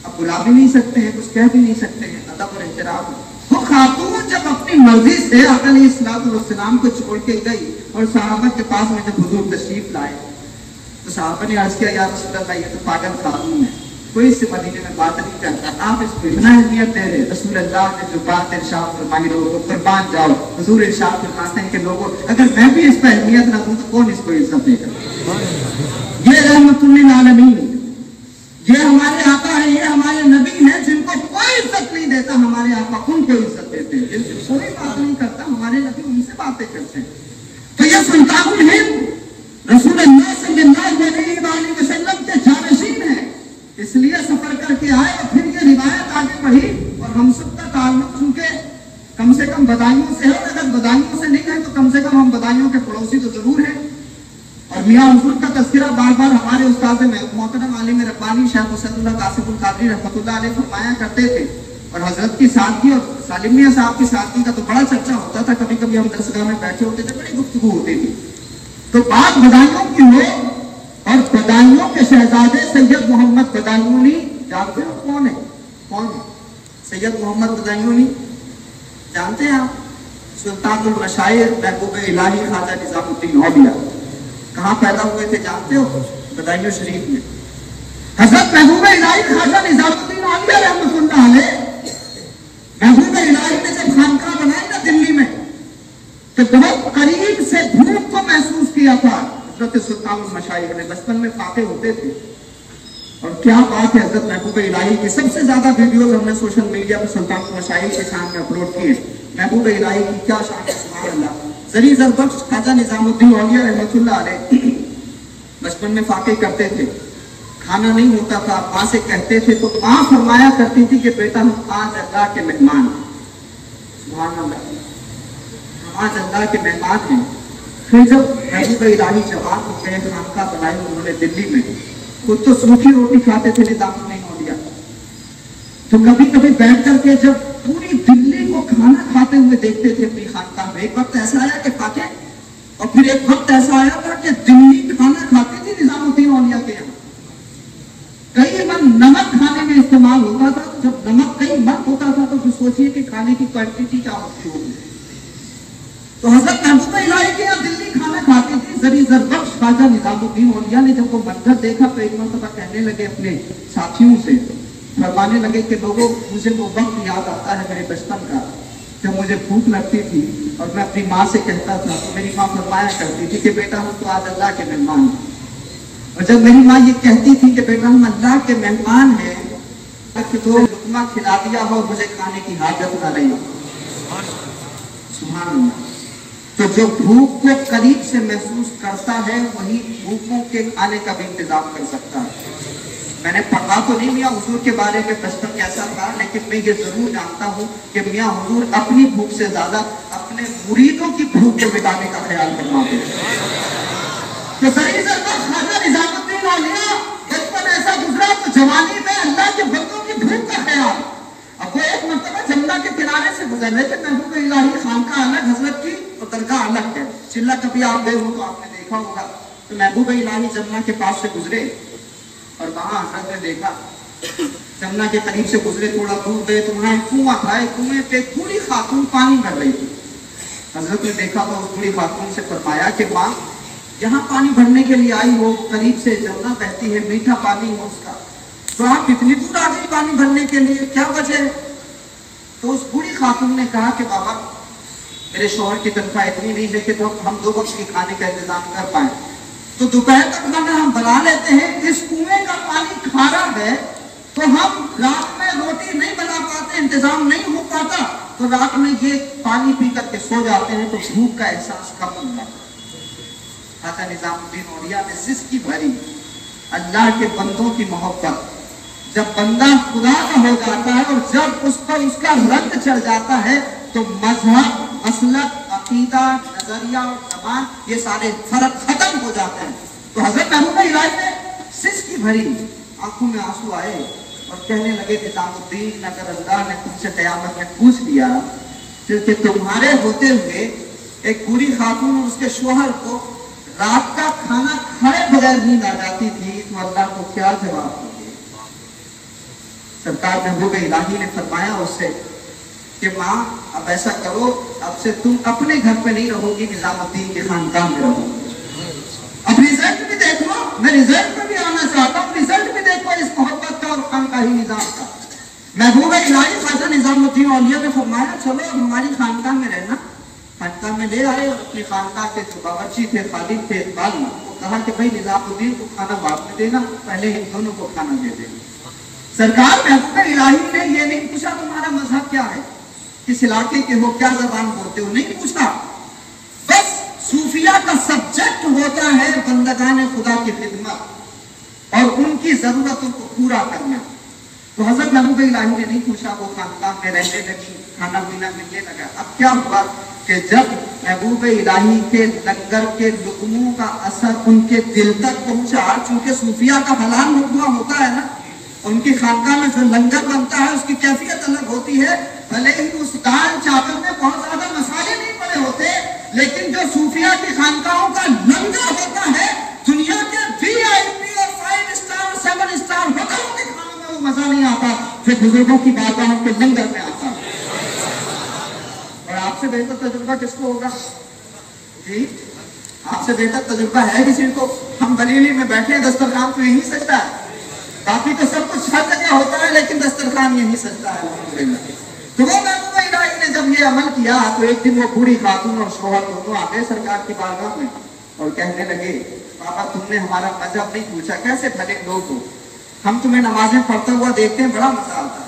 اب بلا بھی نہیں سکتے ہیں، کچھ کہہ بھی نہیں سکتے ہیں، ادب اور احترام. وہ خاتون جب اپنی مرضی سے آقا علیہ الصلوۃ والسلام کو چھوڑ کے گئی اور صحابہ کے پاس میں جب حضور تشریف لائے تو صحابہ نے عرض کیا، یا رسول اللہ یہ تو پاگل خاتون ہے، کوئی اس سے مدینے میں بات نہیں کرتا، آپ اس کو اتنا اہمیت دے رہے. رسول اللہ نے جو بات ارشاد فرمائی لوگوں قربان جاؤ. حضور ارشاد فرماتے ہیں کہ لوگوں اگر میں بھی اس پہ اہمیت نہ دوں تو کون اس کو عزت دے گا؟ یہ رحمت للعالمین، یہ ہمارے آقا ہیں، یہ ہمارے نبی ہیں جن کو کوئی عزت نہیں دیتا. ہمارے آقا ان کو عزت دیتے ہیں. جن سے کوئی بات نہیں کرتا ہمارے نبی ان سے باتیں کرتے ہیں. تو یہ سلطان الہند رسول اللہ صلی اللہ علیہ وآلہ وسلم کے جانشین ہیں، اس لیے سفر کر کے آئے. اور پھر یہ روایت آگے بڑھی اور ہم سب کا تعلق چونکہ کم سے کم بدائیوں سے ہے، اگر بدائیوں سے نہیں ہے تو کم سے کم ہم بدائیوں کے پڑوسی تو ضرور ہیں. اور میاں حضور کا تذکرہ بار بار ہمارے استاد محترم عالم ربانی شیخ حسین اللہ قاسم القادری رحمۃ اللہ علیہ فرمایا کرتے تھے. اور حضرت کی سادگی اور سالم میاں صاحب کی سادگی کا تو بڑا چرچا ہوتا تھا. کبھی کبھی ہم درسگاہ میں بیٹھے ہوتے تھے، بڑی گفتگو ہوتی تھی. تو بات بدائیوں کی ہو اور بدائیوں کے شہزادے سید محمد بدایونی، جانتے ہو کون ہے؟ کون ہے سید محمد بدایونی؟ جانتے ہیں آپ؟ سلطان المشائر محبوب الہی خواجہ نظام الدین اولیاء. کہاں پیدا ہوئے تھے جانتے ہو؟ بدایوں شریف میں. حضرت محبوب الہی خواجہ نظام الدین اولیاء رحمۃ اللہ علیہ محبوب الہی نے جب خانقاہ بنائی نا دلی میں تو بہت قریب سے بھوک کو محسوس کیا تھا. حضرت سلطان المشائر نے بچپن میں فاتح ہوتے تھے اور کیا بات ہے حضرت محبوب الہی کی. سب سے زیادہ ویڈیوز ہم نے سوشل میڈیا پر سلطان مشاہیر کے شان میں اپلوڈ کیے. محبوب الہی کی کیا شان ہے, سبحان اللہ. زری زربخش خواجہ نظام الدین اولیاء رحمۃ اللہ علیہ بچپن میں فاقے کرتے تھے, کھانا نہیں ہوتا تھا, ماں سے کہتے تھے تو ماں فرمایا کرتی تھی کہ بیٹا ہم آج اللہ کے مہمان ہیں. سبحان اللہ, ہم آج اللہ کے مہمان ہیں. پھر جب محبوب الہی جوان ہو گئے, خانقاہ بنائی انہوں نے دلی میں, خود تو سوکھی روٹی کھاتے تھے نظام الدین اولیاء, تو کبھی کبھی بیٹھ کر کے جب پوری دلی کو کھانا کھاتے ہوئے دیکھتے تھے اپنی خانقاہ میں. ایک وقت ایسا آیا کہ کھاتے, اور پھر ایک وقت ایسا آیا تھا کہ دلی کھانا کھاتی تھی نظام الدین اولیاء کے یہاں. کئی من نمک کھانے میں استعمال ہوتا تھا, جب نمک کئی من ہوتا تھا تو پھر سوچیے کہ کھانے کی کوانٹٹی کیا ہوتی ہوگی. تو حضرت محبوب الہی کے یہاں دلی کھانا کھاتی تھی. زری زربخش خواجہ نظام الدین اولیاء نے جب وہ منظر دیکھا تو ایک مرتبہ کہنے لگے اپنے ساتھیوں سے, فرمانے لگے کہ لوگوں مجھے وہ وقت یاد آتا ہے میرے بچپن کا جب مجھے بھوک لگتی تھی اور میں اپنی ماں سے کہتا تھا تو میری ماں فرمایا کرتی تھی کہ بیٹا ہم تو آج اللہ کے مہمان ہیں. اور جب میری ماں یہ کہتی تھی کہ بیٹا ہم اللہ کے مہمان ہیں کہ تو لقمہ کھلا دیا ہو مجھے کھانے کی حاجت نہ رہی. سبحان اللہ. تو جو بھوک کو قریب سے محسوس کرتا ہے وہی بھوکوں کے کھانے کا بھی انتظام کر سکتا ہے. میں نے پڑھا تو نہیں میاں حضور کے بارے میں بچپن کیسا تھا, لیکن میں یہ ضرور جانتا ہوں کہ میاں حضور اپنی بھوک سے زیادہ اپنے مریدوں کی بھوک کو مٹانے کا خیال فرماتے ہیں. تو زری زربخش خواجہ نظام الدین اولیاء بچپن ایسا گزرا تو جوانی میں اللہ کے بندوں کی بھوک کا خیال. اب وہ ایک مرتبہ جمنا کے کنارے سے گزر رہے تھے. محبوب الہی خانقاہ الگ حضرت کی اور درگاہ الگ ہے. چلا کبھی آپ گئے ہو تو آپ نے دیکھا ہوگا. تو محبوب الہی جمنا کے پاس سے گزرے اور وہاں حضرت نے دیکھا, جمنا کے قریب سے گزرے, تھوڑا دور گئے تو وہاں ایک کنواں تھا. ایک کنویں پہ ایک بوڑھی خاتون پانی بھر رہی تھی. حضرت نے دیکھا تو اس بوڑھی خاتون سے فرمایا کہ ماں یہاں پانی بھرنے کے لیے آئی ہو, قریب سے جمنا بہتی ہے, میٹھا پانی ہو اس کا, تو آپ اتنی دور آ گئی پانی بھرنے کے لیے, کیا وجہ ہے؟ تو اس بوڑھی خاتون نے کہا کہ بابا میرے شوہر کی تنخواہ اتنی نہیں ہے کہ تو ہم 2 وقت کی کھانے کا انتظام کر پائیں, تو دوپہر تک کھانا ہم بنا لیتے ہیں. اس کنویں کا پانی کھارا ہے تو ہم رات میں روٹی نہیں بنا پاتے, انتظام نہیں ہو پاتا, تو رات میں یہ پانی پی کر کے سو جاتے ہیں تو بھوک کا احساس کم ہو جاتا ہے. خواجہ نظام الدین اولیاء نے جس کی بھری اللہ کے بندوں کی محبت, جب بندہ خدا کا ہو جاتا ہے اور جب اس پر اس کا رنگ چڑھ جاتا ہے تو مذہب, مسلک, عقیدہ, نظریہ اور زبان یہ سارے فرق ختم ہو جاتے ہیں. تو حضرت محبوب الہی نے سس کی بھری آنکھوں میں آنسو آئے اور کہنے لگے نظام الدین اگر اللہ نے تم سے قیامت میں پوچھ لیا کہ تمہارے ہوتے ہوئے ایک بوڑھی خاتون اور اس کے شوہر کو رات کا کھانا کھائے بغیر نیند آ جاتی تھی تو اللہ کو کیا جواب دو گے؟ سرکار محبوب الہی نے فرمایا اس سے کہ ماں اب ایسا کرو, اب سے تم اپنے گھر پہ نہیں رہو گی, نظام الدین کے خانقاہ میں رہو گی. اب رزلٹ بھی دیکھ لو, میں رزلٹ پہ بھی آنا چاہتا ہوں, رزلٹ بھی دیکھو اس محبت کا اور خانقاہی نظام کا. محبوب الہی خواجہ نظام الدین اولیاء نے فرمایا چلو اب ہماری خانقاہ میں رہنا. خانقاہ میں لے آئے اور اپنی خانقاہ کے جو باورچی تھے, خادم تھے, اقبال, وہ کہا کہ بھائی نظام الدین کو کھانا بعد میں دینا, پہلے ہم دونوں کو کھانا دے دینا. سرکار محبوب الہی نے یہ نہیں پوچھا تمہارا مذہب کیا ہے, کس علاقے کے ہو, کیا زبان بولتے ہو, نہیں پوچھا. بس صوفیہ کا سبجیکٹ ہوتا ہے بندگان خدا کی خدمت اور ان کی ضرورتوں کو پورا کرنا. تو حضرت محبوب الہی نے نہیں پوچھا, وہ خانقاہ میں رہنے لگی, کھانا پینا ملنے لگا. اب کیا ہوا کہ جب محبوب الہی کے لنگر کے لقموں کا اثر ان کے دل تک پہنچا, چونکہ صوفیہ کا حلال لقمہ ہوتا ہے نا, ان کی خانقاہ میں جو لنگر بنتا ہے اس کی کیفیت الگ ہوتی ہے. بھلے ہی اس دال چاول میں بہت زیادہ مسالے نہیں پڑے ہوتے, لیکن جو صوفیہ کی خانقاہوں کا لنگر ہوتا ہے, دنیا کے VIP اور 5 اسٹار 7 اسٹار ہوٹلوں کے کھانوں میں وہ مزہ نہیں آتا جو بزرگوں کی بارگاہوں کے لنگر میں آتا. اور آپ سے بہتر تجربہ کس کو ہوگا جی؟ آپ سے بہتر تجربہ ہے کسی کو؟ ہم بریلی میں بیٹھے ہیں, دسترخوان تو یہی سجتا ہے, باقی تو سب کچھ ہر جگہ ہوتا ہے لیکن دسترخوان یہی سجتا ہے الحمدللہ. تو وہ محبوب الہی نے جب یہ عمل کیا تو ایک دن وہ بوڑھی خاتون اور شوہر دونوں آ گئے سرکار کی بارگاہ میں اور کہنے لگے بابا تم نے ہمارا مذہب نہیں پوچھا, کیسے بھلے لوگ ہو, हम तुम्हें नमाजें पढ़ते हुआ देखते हैं, बड़ा मजा आता है।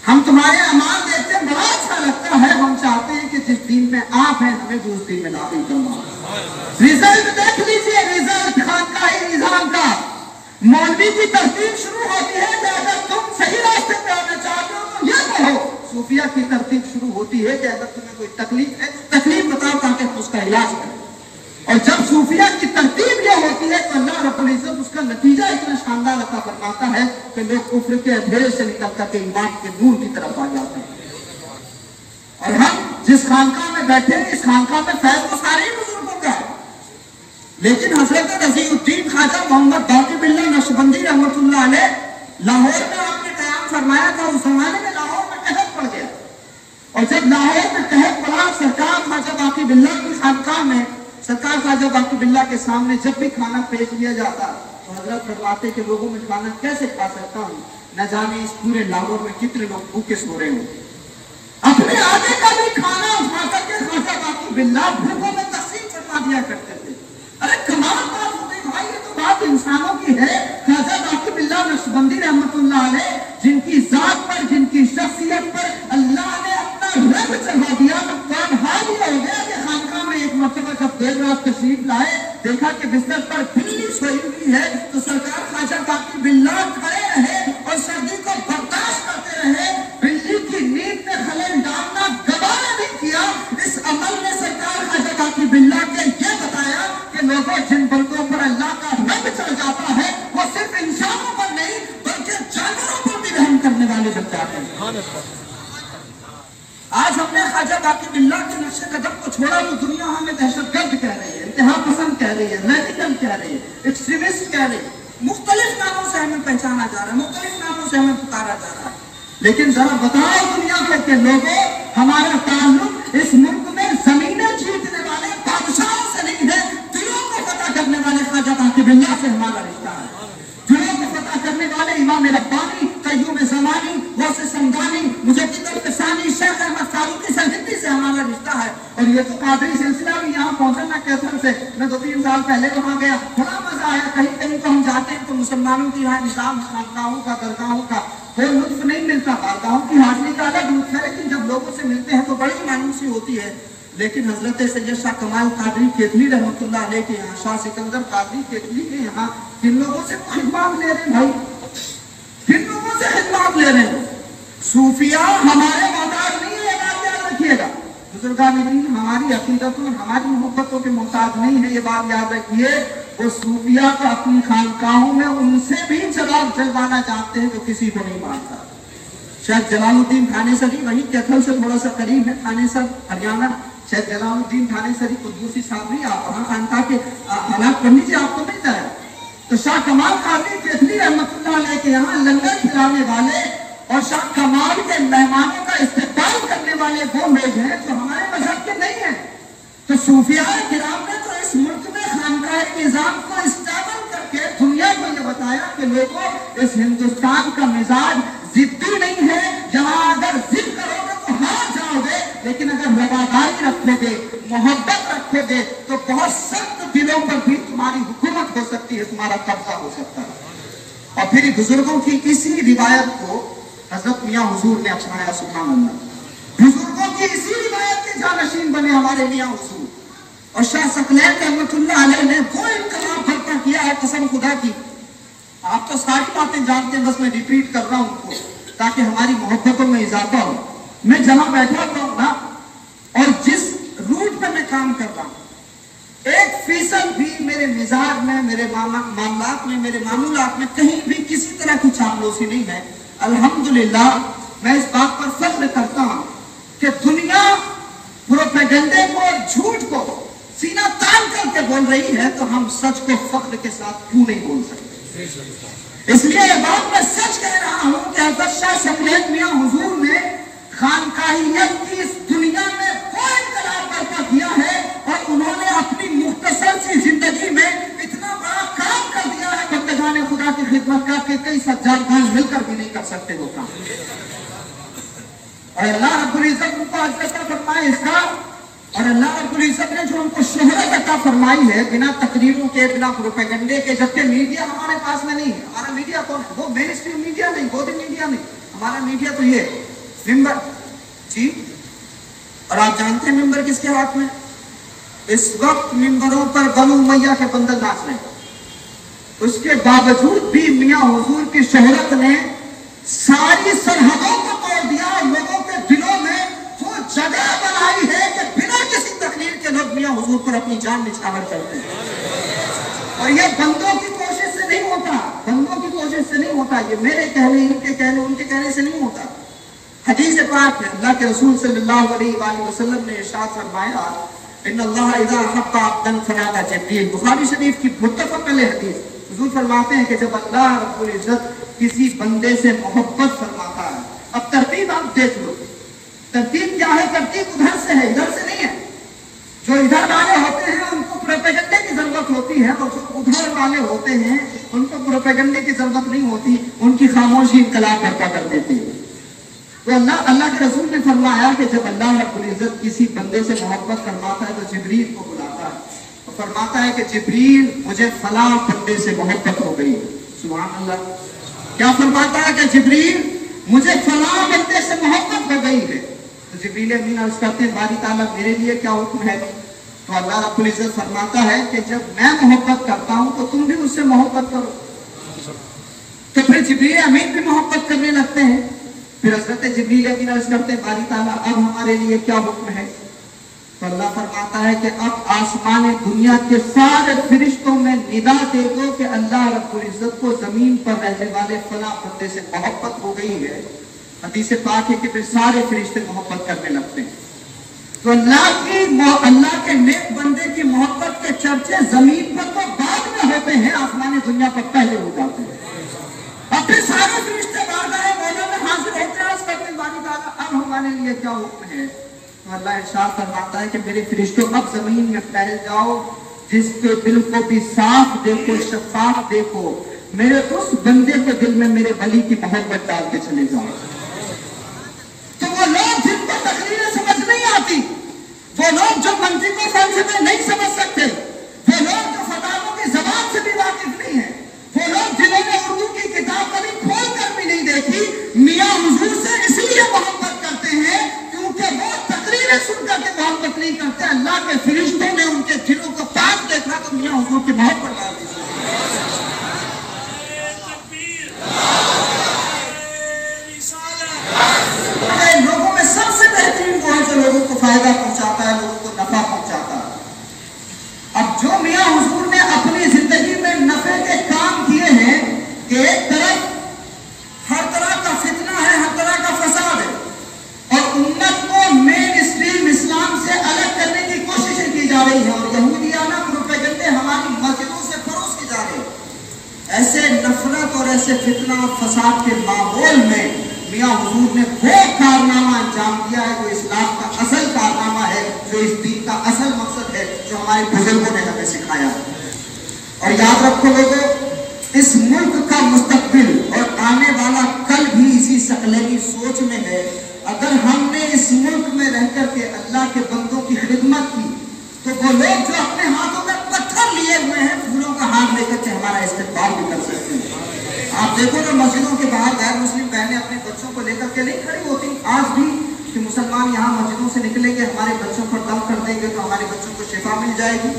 हम तुम्हारे अमाल देखते हैं, बड़ा अच्छा लगता है। हम चाहते हैं कि जिस दिन में आप हैं हमें भी उस दिन में दाखिल करवाओ। रिजल्ट देख लीजिए, रिजल्ट खानकाही निजाम का। मौलवी की तरतीब शुरू होती है कि अगर तुम सही रास्ते पे आना चाहते हो तो ये कहो। सूफिया की तरतीब शुरू होती है कि अगर तुम्हें कोई तकलीफ है, तकलीफ बताओ ताकि उसका इलाज करें। और जब सूफिया की तरतीब ये होती है तो अल्लाह रब्बुल इज्जत उसका नतीजा इतना शानदार अता फरमाता है कि लोग कुफ्र के अंधेरे से निकल करके ईमान के नूर की तरफ आ जाते हैं। और हम जिस खानकाह में बैठे हैं, इस खानकाह में फैज तो सारे ही बुजुर्गों का है, लेकिन हजरत रज़ीउद्दीन ख्वाजा मोहम्मद बाकी बिल्ला नक्शबंदी रहमतुल्लाह अलैह लाहौर में आपने कयाम फरमाया था। उस जमाने में लाहौर में कहत पड़ गया, और जब लाहौर में कहत पड़ा, सरकार ख्वाजा बाकी बिल्ला की खानकाह में सरकार ख्वाजा बाकी बिल्ला के सामने जब भी खाना पेश किया जाता तो हजरत फरमाते के लोगों में खाना कैसे खा सकता हूँ, न जाने इस पूरे लाहौर में कितने लोग भूखे सो रहे हो। अपने आगे का भी खाना उठा करके ख्वाजा बाकी बिल्ला भूखों में तकसीम फरमा दिया करते थे। अरे कमाल बात होती भाई, ये तो बात इंसानों की है। ख्वाजा बाकी बिल्ला नक्शबंदी रहमतुल्लाह अलैह, जिनकी जात पर, जिनकी शख्सियत पर अल्लाह ने अपना रंग चढ़ा दिया, तो हाल ही हो गया कि खानकाह में एक मरतबा जब देर रात तशरीफ लाए, देखा कि बिस्तर पर बिल्ली सोई हुई है, तो सरकार ख्वाजा बाकी बिल्ला खड़े रहे और सर्दी को बर्दाश्त करते रहे। बिल्ली की नींद में खलल डालना गवारा नहीं किया। इस अमल ने सरकार ख्वाजा बाकी बिल्ला के ये बताया कि लोगों, जिन बंदों पर अल्लाह का रंग चढ़ जाता है वो सिर्फ इंसानों पर नहीं बल्कि जानवरों पर भी रहम करने वाले बन जाते हैं। आज हमने ख्वाजा बाकी बिल्ला के नक्शे कदम को छोड़ा तो दुनिया हमें दहशतगर्द कह रही है, इंतहा पसंद कह रही है, रेडिकल कह रही है, एक्सट्रीमिस्ट कह रही है। मुख्तलिफ नामों से हमें पहचाना जा रहा है, मुख्तलिफ नामों से हमें पुकारा जा रहा है। लेकिन जरा बताओ दुनिया को कि लोगों, हमारा ताल्लुक इस मुल्क में जमीनें जीतने वाले बादशाहों से नहीं है, दिलों को फतह करने वाले ख्वाजा बाकी बिल्ला से हमारा रिश्ता है। दिलों को फतह करने वाले इमाम रब्बानी, कय्यूम ज़मानी, गौसे समदानी, मुजद्दिद अल-फ़सानी, शेख अहमद फारूकी सरहिंदी से हमारा रिश्ता है। और ये तो कादरी सिलसिला भी यहाँ पहुंचा ना कैथल से। मैं 2-3 साल पहले वहाँ गया, बड़ा मजा आया। कहीं कहीं तो हम जाते हैं तो मुसलमानों की यहाँ निजाम खानकाहों का, दरगाहों का कोई लुत्फ नहीं मिलता। बारगाहों की हाजिरी का अलग लुत्फ है, लेकिन जब लोगों से मिलते हैं तो बड़ी मायूसी होती है। लेकिन हजरत सैयद शाह कमाल कादरी केतली रहमतुल्लाह अलैह के यहाँ, शाह सिकंदर कादरी केतली के यहाँ किन लोगों से खिदमत ले रहे हैं भाई, किन लोगों से खिदमत ले रहे हैं। सूफिया हमारे मोहताज नहीं है, बात याद रखिएगा। बुजुर्गान दीन हमारी अकीदतों, हमारी मोहब्बतों के मोहताज नहीं है, ये बात याद रखिए। वो सूफिया को अपनी खानकाहों में उनसे भी जवाब दिलवाना चाहते हैं जो किसी को नहीं मानता। शेख जलालुद्दीन थानेसरी, वही कैथल से थोड़ा सा करीब है, थानेसर हरियाणा। शेख जलालुद्दीन थानेसरी कुद्दूसी साहब, आप वहाँ खानका के हालात पढ़ लीजिए, आपको मिलता है। तो शाह कमाल कादरी केतली रहमतुल्लाह अलैह के यहाँ लंगर खिलाने वाले और शाह कमाल के मेहमानों का इस्तेमाल करने वाले वो लोग हैं जो हमारे मजहब के नहीं है। तो सूफिया किराम ने तो इस मुल्क में खानकाह निजाम को इस्तेमाल करके दुनिया को ये बताया कि लोगों, इस हिंदुस्तान का मिजाज जिद्दी नहीं है। जहाँ अगर जिद करोगे तो हार जाओगे, लेकिन अगर वफादारी रखोगे, मोहब्बत रखोगे तो बहुत सख्त दिलों पर भी तुम्हारी हुकूमत हो सकती है, तुम्हारा कब्जा हो सकता है। और फिर बुजुर्गों की इसी रिवायत को हजरत मियां हुजूर ने अपनाया, सुभान अल्लाह। बुजुर्गों की इसी रिवायत के जानशीन बने हमारे मियां हुजूर। और शाह सकलैन रहमतुल्लाह अलैह ने वो इनकलाब बर्पा किया है, कसम खुदा की। आप तो सारी बातें जानते हैं, बस मैं रिपीट कर रहा हूं उनको ताकि हमारी मोहब्बतों में इजाफा हो। मैं जहां बैठा हुआ हूं ना, और जिस रूट पे मैं काम कर रहा हूं, 1% भी मेरे मिजाज में, मेरे मामलात में, मेरे मामूलात में कहीं भी किसी तरह की चापलूसी नहीं है। अल्हम्दुलिल्लाह, मैं इस बात पर फख्र करता हूं कि दुनिया प्रोपेगेंडे को, झूठ को सीना तान करके बोल रही है, तो हम सच को फख्र के साथ क्यों नहीं बोल सकते। इसलिए ये बात मैं सच कह रहा हूं कि हज़रत शाह सकलैन मियां हुजूर ने खानकाहियत की इस दुनिया में वो इनकलाब बर्पा किया है, और उन्होंने अपनी मुख्तसर सी जिंदगी में इतना बड़ा काम कर दिया है बंदगाने खुदा की खिदमत का कि कई सज्जाद खान मिलकर भी नहीं कर सकते वो काम। और अल्लाह रब्बुल इज्जत उनको अज़्ज़त फरमाए इसका, और अल्लाह रब्बुल रब्बुल इज्जत ने जो हमको शोहरत अता फरमाई है, बिना तकरीरों के, बिना प्रोपेगेंडे के, जबकि मीडिया हमारे पास में नहीं है। हमारा मीडिया कौन है? वो मेन स्ट्रीम मीडिया नहीं, गोदी मीडिया नहीं, हमारा मीडिया तो ये मिंबर जी। और आप जानते हैं मिंबर किसके हाथ में? इस वक्त मिंबरों पर बनु उमैया के बंदर नाच रहे हैं। उसके बावजूद भी मियां हुजूर की शोहरत ने सारी सरहदों को तोड़ दिया और लोगों के दिलों में वो जगह बनाई है कि बिना किसी तकलीफ के लोग मियां हुजूर पर अपनी जान निछावर करते हैं। और ये बंदों की कोशिश से नहीं होता, बंदों की कोशिश से नहीं होता, ये मेरे कहने, इनके कहने, उनके कहने से नहीं होता। हदीस पाक में अल्लाह के रसूल सल्लल्लाहु अलैहि वसल्लम ने इरशाद फरमाया, इन्नल्लाह इज़ा अहब्बा अब्दन फनादा जिब्रील। बुखारी शरीफ की मुत्तफ़क़ अलैह हदीस। हुजूर फरमाते हैं कि जब अल्लाह रब्बुल इज्जत किसी बंदे से मोहब्बत फरमाता है, अब तरतीब आप देख लो, तरतीब क्या है? तरतीब उधर से है, इधर से नहीं है। जो इधर वाले होते हैं उनको प्रोपेगेंडे की जरूरत होती है, और जो उधर वाले होते हैं उनको प्रोपेगेंडे की जरूरत नहीं होती, उनकी खामोशी इनकलाब बर्पा कर देती है। तो अल्लाह के रसूल ने फरमाया कि जब अल्लाह रब्बुल इज्जत किसी बंदे से मोहब्बत फरमाता है तो जिब्रील को बुलाता है और फरमाता है कि जिब्रील मुझे फला बंदे से मोहब्बत हो गई। सुभान अल्लाह। क्या फरमाता है कि जिब्रील मुझे फला बंदे से मोहब्बत हो गई है। तो जिब्रील अमीन अर्ज करते हैं, बारी ताला मेरे लिए क्या हुक्म है? तो अल्लाह रब्बुल इज्जत फरमाता है कि जब मैं मोहब्बत करता हूं तो तुम भी उससे मोहब्बत करो। तो फिर जिब्रील अमीन भी मोहब्बत करने लगते हैं। फिर हज़रत जिब्रील अमीन अर्ज करते हैं, बारी ताला अब हमारे लिए क्या हुक्म है? तो अल्लाह फरमाता है कि अब आसमान दुनिया के सारे फरिश्तों में निदा दे दो कि अल्लाह रब्बुल इज्जत को जमीन पर रहने वाले फला बंदे से मोहब्बत हो गई है। हदीस पाक है कि फिर सारे फरिश्ते मोहब्बत करने लगते हैं। तो अल्लाह के नेक बंदे की मोहब्बत के चर्चे जमीन पर तो बाद में होते हैं, आसमान दुनिया पर पहले हो जाते हैं। अब फिर सारे फरिश्ते बारगाह मौला में हाजिर होते हैं, करते बारी ताला अब हमारे लिए क्या हुक्म है? तो अल्लाह इरशाद फरमाता है कि मेरे फरिश्तों अब जमीन में फैल जाओ, जिसके दिल को भी साफ देखो, शफाफ देखो, मेरे उस बंदे के दिल में मेरे वली की मोहब्बत डाल के चले जाओ। तो वो लोग जिनको तकरीरें समझ नहीं आती, वो लोग जो मंतिक़ को फलसफे नहीं समझ सकते, वो लोग जो फतावों की जबान से भी वाकिफ नहीं है, वो लोग जिन्होंने उर्दू की किताब कभी खोल कर भी नहीं देखी, मियां हुजूर से इसलिए मोहब्बत करते हैं क्योंकि वो तकरीरें सुनकर के मोहब्बत नहीं करते। अल्लाह के फरिश्तों ने उनके दिलों को पाक देखा तो मियां हुजूर की मोहब्बत डाल दी। लोगों में सबसे बेहतरीन वो है जो लोगों को फायदा पहुंचाता है, लोगों को नफा पहुंचाता है। अब जो मियां हुजूर ने अपनी जिंदगी में नफे के काम किए हैं कि एक तरफ हर तरह का फितना है, हर तरह का फसाद है, और उम्मत को मेन स्ट्रीम इस्लाम से अलग करने की कोशिशें की जा रही है, और यहूदियाना प्रोपेगेंडे हमारी मस्जिदों से परोस की जा रही है। ऐसे नफरत और ऐसे फितना और फसाद के माहौल में मियां हुजूर ने वो कारनामा अंजाम दिया है जो इस्लाम का असल कारनामा है, जो इस दीन का असल मकसद है, जो हमारे बुजुर्गों ने हमें सिखाया। और याद रखो लोगों, इस मुल्क का मुस्तकबिल और आने वाला कल भी इसी सकलैनी सोच में है। अगर हमने इस मुल्क में रह करके अल्लाह के बंदों की खिदमत की तो वो लोग जो अपने हाथों में पत्थर लिए हुए हैं, फूलों का हाथ लेकर के हमारा इस्तेमाल भी कर सकते हैं। आप देखो ना, मस्जिदों के बाहर गैर मुस्लिम बहनें अपने बच्चों को लेकर के नहीं खड़ी होती आज भी कि मुसलमान यहाँ मस्जिदों से निकलेंगे, हमारे बच्चों पर दम कर देंगे तो हमारे बच्चों को शिफा मिल जाएगी।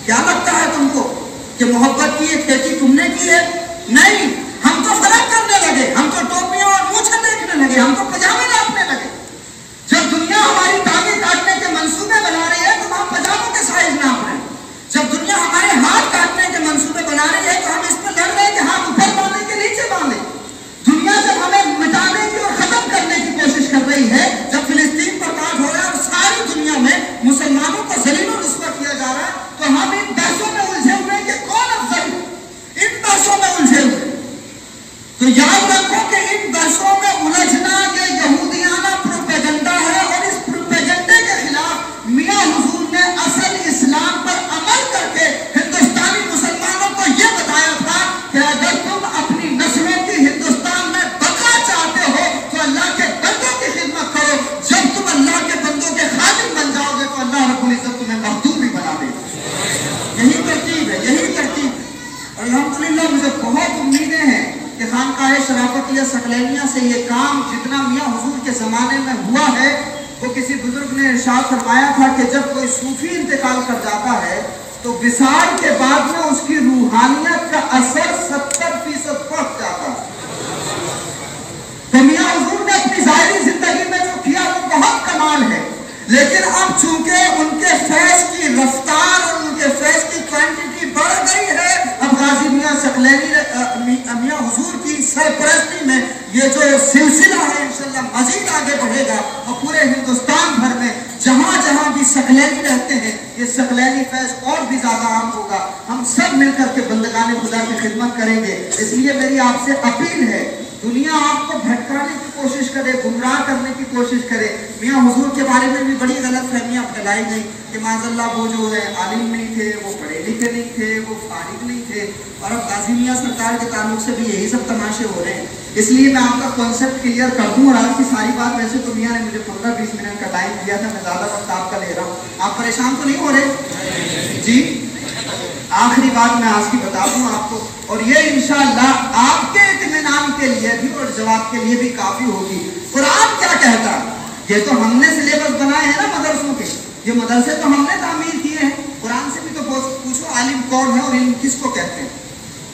क्या लगता है तुमको कि मोहब्बत की एक खेती तुमने की है? नहीं, हम तो फर्क करने लगे, हम तो टोपियां और मूछें देखने लगे, हम तो पजामे नापने लगे। जब दुनिया हमारी टांगे काटने के मंसूबे बना रही है तो हम पजामों के साइज नाप रहे हैं। जब दुनिया हमारे हाथ काटने के मंसूबे बना रही है तो हम इस पर लड़ रहे हैं कि हाथ ऊपर बांधे के नीचे बांधे। दुनिया जब हमें मिटाने की और खत्म करने की कोशिश कर रही है, जब फिलिस्तीन पर बात हो रहा है और सारी दुनिया में मुसलमानों को जलील और रुस्वा किया जा रहा है, तो हम इन बहसों में उलझे हुए हैं कि कौन अफजल, इन बहसों में उलझे हुए। तो याद रखो कि इन बहसों में उलझना ये यहूदियाना प्रोपेगेंडा है, और इस प्रोपेगेंडे के खिलाफ मियां हुजूर ने असल इस्लाम पर अमल करके हिंदुस्तानी मुसलमानों को यह बताया था कि अगर तुम अपनी नस्लों की हिंदुस्तान में बका चाहते हो तो अल्लाह के बंदों की खिदमत करो। जब तुम अल्लाह के बंदों के खादिम बन जाओगे तो अल्लाह रब्बुल इज्जत तुम्हें खानकाह शराफतिया सकलैनिया से ये काम जितना मियाँ हुजूर के ज़माने में हुआ है, वो किसी बुजुर्ग ने इरशाद फरमाया था कि जब कोई सूफी इंतकाल कर जाता है तो विसाल के बाद में उसकी रूहानियत का असर 70% बढ़ जाता है। तो मियाँ हुजूर ने अपनी ज़ाहिरी जिंदगी में जो किया वो बहुत कमाल है, लेकिन अब चूंकि उनके फैज़ की रफ्तार और उनके फैज़ की क्वांटिटी बढ़ गई है, अब गाजी मियाँ सकलैनी मियाँ हुजूर की सरपरस्ती में ये जो सिलसिला है इंशाअल्लाह मजीद आगे बढ़ेगा और पूरे हिंदुस्तान भर में जहाँ जहाँ भी सकलैनी रहते हैं ये सकलैनी फैज़ और भी ज्यादा आम होगा। हम सब मिलकर के बंदगाने खुदा की खिदमत करेंगे। इसलिए मेरी आपसे अपील है, दुनिया आपको भटकाने की कोशिश करे, गुमराह करने की कोशिश करे। मियाँ हुजूर के बारे में भी बड़ी गलत फहमियाँ फैलाई गई कि माज़अल्लाह वो जो है आलिम नहीं थे, वो पढ़े लिखे नहीं थे, वो फारिग नहीं थे, और अब गाजी मियाँ सरकार के ताल्लुक से भी यही सब तमाशे हो रहे हैं। इसलिए मैं आपका कॉन्सेप्ट क्लियर कर दूं, और आज की सारी बात वैसे तो मियाँ ने मुझे 15-20 मिनट का टाइम दिया था, मैं ज़्यादा वक्त आपका ले रहा हूँ, आप परेशान तो नहीं हो रहे जी? आखिरी बात मैं आज की बता दूं आपको, और ये इंशाअल्लाह आपके इत्मीनान के लिए भी और जवाब के लिए भी काफी होगी। कुरान क्या कहता है? ये तो हमने सिलेबस बनाए हैं ना मदरसों के, ये मदरसे तो हमने तामीर किए हैं। कुरान से भी तो पूछो आलिम कौन है और इल्म किसको कहते हैं।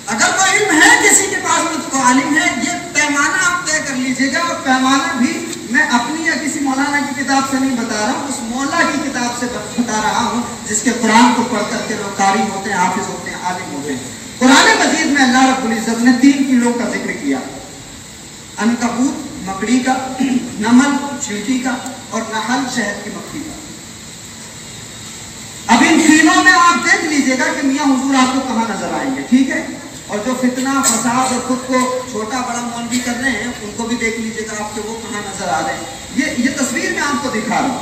अगर कोई इल्म है किसी के पास में तो आलिम है, ये पैमाना आप तय कर लीजिएगा। और पैमाना भी मैं अपनी या किसी मौलाना की किताब से नहीं बता रहा हूँ, उस मौला की किताब से बता रहा हूँ जिसके कुरान को पढ़ करके लोग कारी होते हैं, हाफिज होते हैं, आलिम होते हैं। कुरान मजीद में अल्लाह रब्बुल इज्जत ने 3 कीड़ों का जिक्र किया, अनकबूत मकड़ी का, नमल चींटी का, और नहल शहद की मक्खी का। अब इन तीनों में आप देख लीजिएगा कि मियाँ हुजूर आपको कहाँ नजर आएंगे, ठीक है? और जो फितना फसाद और खुद को छोटा बड़ा मौलवी कर रहे हैं उनको भी देख लीजिएगा आपके वो कहाँ नजर आ रहे हैं। ये तस्वीर मैं आपको दिखा रहा हूँ।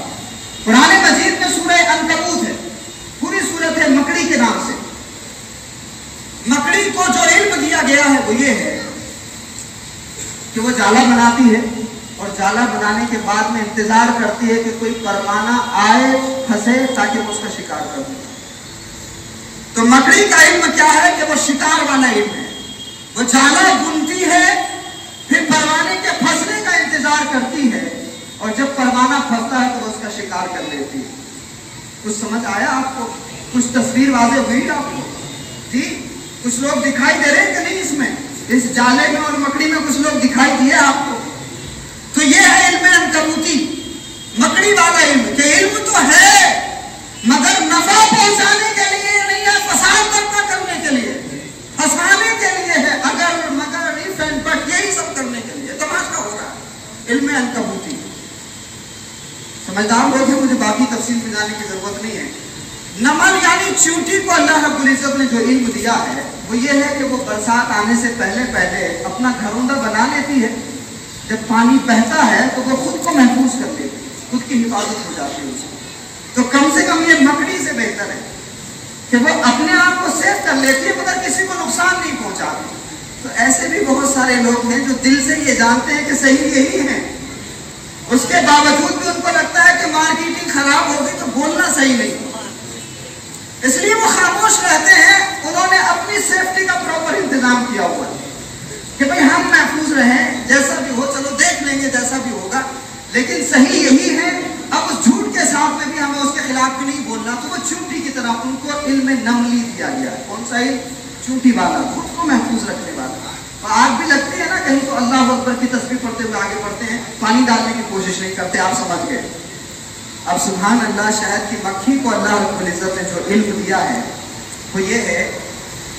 कुरान मजीद में सूरह अनकबूत है, पूरी सूरत है मकड़ी के नाम से। मकड़ी को जो इल्म दिया गया है वो ये है कि वो जाला बनाती है, और जाला बनाने के बाद में इंतजार करती है कि कोई परवाना आए फंसे ताकि वो उसका शिकार कर दे। तो मकड़ी का इल्म क्या है कि वो शिकार वाला इल्म है। वो जाला बुनती है, फिर परवाने के फंसने का इंतजार करती है, और जब परवाना फंसता है तो वो उसका शिकार कर लेती है। कुछ समझ आया आपको? कुछ तस्वीर वाज़ेह हुई आपको जी? कुछ लोग दिखाई दे रहे हैं कि नहीं इसमें, इस जाले में और मकड़ी में कुछ लोग दिखाई दिए आपको? तो ये है इल्म अनकबूती, मकड़ी वाला इल्म। कि इल्म तो है मगर नफा पहुंचाने के लिए नहीं है, फसाद बर्पा करने के लिए, फंसाने के लिए है, अगर मगर इफ एंड बट, यही सब करने के लिए तमाशा हो रहा है। इल्म अनकबूती समझदार लोग हैं, मुझे बाकी तफसील में जाने की जरूरत नहीं है। नमल यानी चींटी को अल्लाह रब्बुल इज्जत ने जो इल्म दिया है वो ये है कि वो बरसात आने से पहले पहले अपना घरौंदा बना लेती है। जब पानी बहता है तो वो खुद को महफूज कर लेती है, खुद की हिफाजत हो जाती है उसकी। तो कम से कम ये मकड़ी से बेहतर है कि वो अपने आप को सेव कर लेती है मगर किसी को नुकसान नहीं पहुंचाती। तो ऐसे भी बहुत सारे लोग हैं जो दिल से ये जानते हैं कि सही यही है, उसके बावजूद भी उनको लगता है कि मार्केटिंग खराब होगी तो बोलना सही नहीं, इसलिए वो खामोश रहते हैं। उन्होंने अपनी सेफ्टी का प्रॉपर इंतजाम किया हुआ है कि भाई हम महफूज रहें, जैसा भी हो चलो देख लेंगे जैसा भी होगा, लेकिन सही यही है। अब उस झूठ के साथ में भी हमें उसके खिलाफ भी नहीं बोलना। तो वो चूंटी की तरह उनको इल्म नमली दिया गया है। कौन सा इल्म? चूंटी वाला, खुद को महफूज रखने वाला। तो आग भी लगती है ना कहीं तो अल्लाह अकबर की तस्बीह पढ़ते हुए आगे बढ़ते हैं, पानी डालने की कोशिश नहीं करते, आप समझ गए। अब सुभान अल्लाह, शहद की मक्खी को अल्लाह रब्बुल इज्जत ने जो इल्म दिया है वो ये है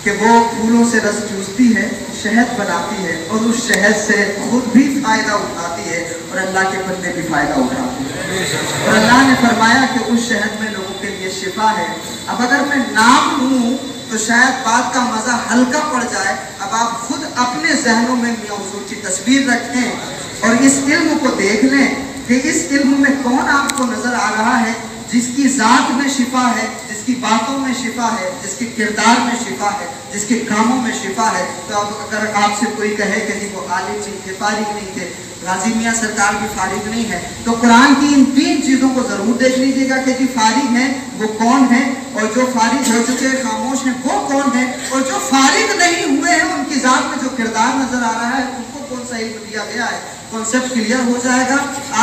कि वो फूलों से रस चूसती है, शहद बनाती है, और उस शहद से खुद भी फायदा उठाती है और अल्लाह के बंदे भी फायदा उठाते हैं। और अल्लाह ने फरमाया कि उस शहद में लोगों के लिए शिफा है। अब अगर मैं नाम लूँ तो शायद बात का मजा हल्का पड़ जाए। अब आप खुद अपने जहनों में मियां हुजूर की तस्वीर रखें और इस इल्म को देख लें कि इस इल्म में कौन आपको नजर आ रहा है जिसकी जात में शिफा है, जिसकी बातों में शिफा है, जिसके किरदार में शिफा है, जिसके कामों में शिफा है। तो अब अगर आपसे कोई कहे कि जी वो आलिम नहीं थे, फारिग नहीं थे, गाजी मियाँ सरकार भी फारिग नहीं है, तो कुरान की इन 3 चीजों को जरूर देख लीजिएगा कि जी फारिग है वो कौन है, और जो फारिग हो चुके खामोश है वो कौन है, और जो फारिग नहीं हुए हैं उनकी जात में जो किरदार नजर نظر آ رہا ہے ان کو کون سا علم دیا گیا ہے، کانسیپٹ کلیئر ہو جائے گا.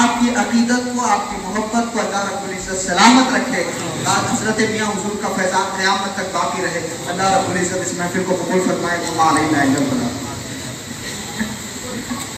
آپ کی عقیدت کو، آپ کی محبت کو اللہ رب العزت سلامت رکھے. حضرت میاں حضور کا فیضان قیامت تک باقی رہے. اللہ رب العزت اس محفل کو قبول فرمائے.